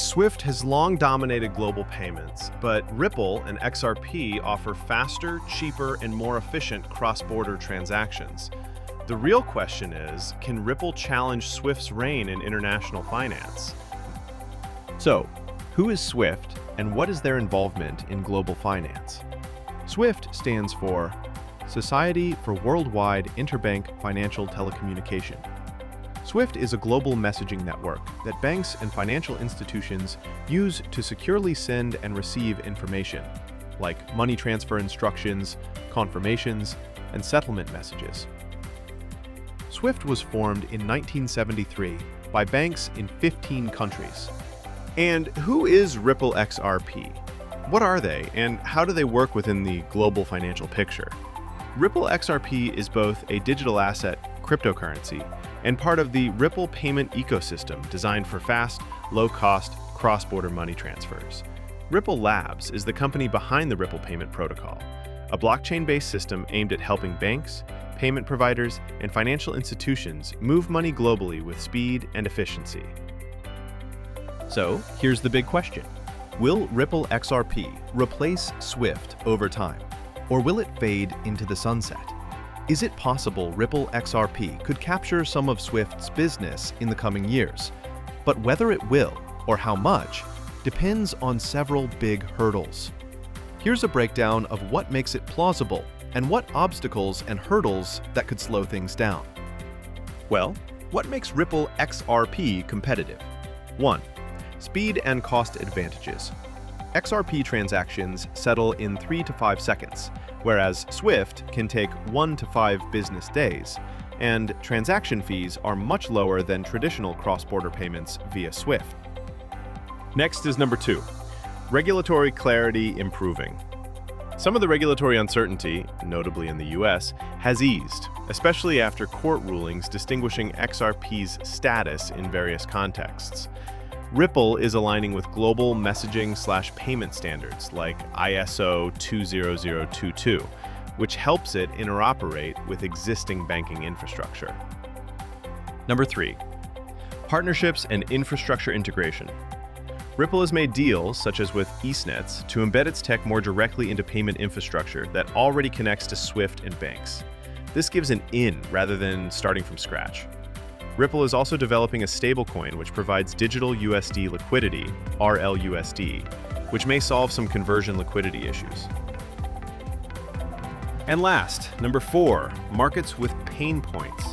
SWIFT has long dominated global payments, but Ripple and XRP offer faster, cheaper, and more efficient cross-border transactions. The real question is, can Ripple challenge SWIFT's reign in international finance? So, who is SWIFT and what is their involvement in global finance? SWIFT stands for Society for Worldwide Interbank Financial Telecommunication. SWIFT is a global messaging network that banks and financial institutions use to securely send and receive information, like money transfer instructions, confirmations, and settlement messages. SWIFT was formed in 1973 by banks in 15 countries. And who is Ripple XRP? What are they, and how do they work within the global financial picture? Ripple XRP is both a digital asset, cryptocurrency, and part of the Ripple payment ecosystem designed for fast, low-cost, cross-border money transfers. Ripple Labs is the company behind the Ripple payment protocol, a blockchain-based system aimed at helping banks, payment providers, and financial institutions move money globally with speed and efficiency. So, here's the big question. Will Ripple XRP replace SWIFT over time, or will it fade into the sunset? Is it possible Ripple XRP could capture some of SWIFT's business in the coming years? But whether it will, or how much, depends on several big hurdles. Here's a breakdown of what makes it plausible and what obstacles and hurdles that could slow things down. Well, what makes Ripple XRP competitive? 1. Speed and cost advantages. XRP transactions settle in 3 to 5 seconds, whereas SWIFT can take 1 to 5 business days, and transaction fees are much lower than traditional cross-border payments via SWIFT. Next is number 2, regulatory clarity improving. Some of the regulatory uncertainty, notably in the US, has eased, especially after court rulings distinguishing XRP's status in various contexts. Ripple is aligning with global messaging/payment standards like ISO 20022, which helps it interoperate with existing banking infrastructure. Number 3, partnerships and infrastructure integration. Ripple has made deals, such as with EastNets, to embed its tech more directly into payment infrastructure that already connects to SWIFT and banks. This gives an in rather than starting from scratch. Ripple is also developing a stablecoin which provides digital USD liquidity, RLUSD, which may solve some conversion liquidity issues. And last, number 4, markets with pain points.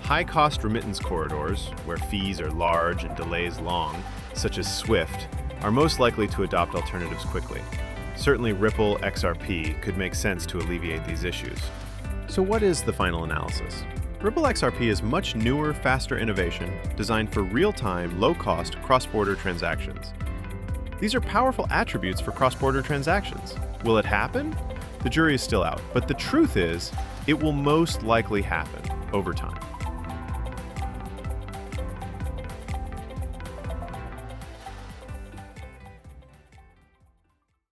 High-cost remittance corridors, where fees are large and delays long, such as SWIFT, are most likely to adopt alternatives quickly. Certainly Ripple XRP could make sense to alleviate these issues. So what is the final analysis? Ripple XRP is much newer, faster innovation designed for real-time, low-cost, cross-border transactions. These are powerful attributes for cross-border transactions. Will it happen? The jury is still out, but the truth is, it will most likely happen over time.